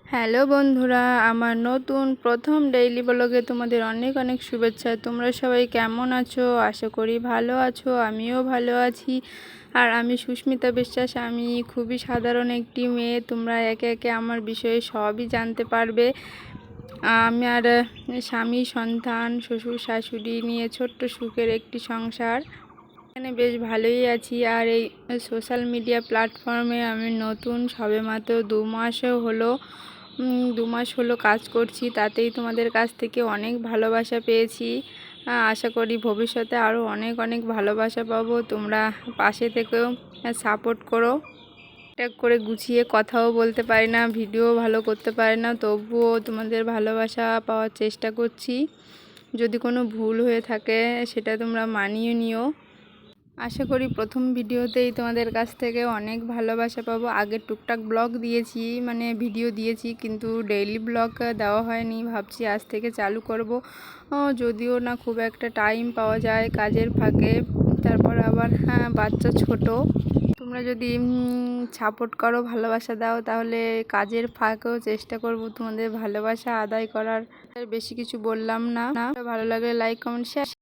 Hello বন্ধুরা, আমার নতুন প্রথম ডেইলি ব্লগে তোমাদের অনেক অনেক শুভেচ্ছা। তোমরা সবাই কেমন আছো? আশা করি ভালো আছো। আমিও ভালো আছি। আর আমি সুস্মিতা বিশ্বাস। আমি খুবই সাধারণ একটি মেয়ে। তোমরা একে একে আমার বিষয়ে সবই জানতে পারবে। আমার স্বামী, সন্তান, শ্বশুর শাশুড়ি নিয়ে ছোট্ট সুখের একটি সংসার। এখানে বেশ ভালোই আছি। আর এই সোশ্যাল মিডিয়া প্ল্যাটফর্মে আমি নতুন, সবেমাত্র 2 মাস হলো কাজ করছি। তাতেই তোমাদের কাছ থেকে অনেক ভালোবাসা পেয়েছি। আশা করি ভবিষ্যতে আরও অনেক অনেক ভালোবাসা পাবো। তোমরা পাশে থেকেও সাপোর্ট করো। ঠিকঠাক করে গুছিয়ে কথাও বলতে পারি না, ভিডিও ভালো করতে পারি না, তবুও তোমাদের ভালোবাসা পাওয়ার চেষ্টা করছি। যদি কোনো ভুল হয়ে থাকে সেটা তোমরা মানিয়ে নিও। আশা করি প্রথম ভিডিওতেই তোমাদের কাছ থেকে অনেক ভালোবাসা পাবো। আগে টুকটাক ব্লগ দিয়েছি, মানে ভিডিও দিয়েছি, কিন্তু ডেইলি ব্লগ দেওয়া হয়নি। ভাবছি আজ থেকে চালু করব, যদিও না খুব একটা টাইম পাওয়া যায় কাজের ফাঁকে। তারপর আবার বাচ্চা ছোট। তোমরা যদি সাপোর্ট করো, ভালোবাসা দাও, তাহলে কাজের ফাঁকেও চেষ্টা করব তোমাদের ভালোবাসা আদায় করার। বেশি কিছু বললাম না। ভালো লাগলে লাইক, কমেন্ট, শেয়ার।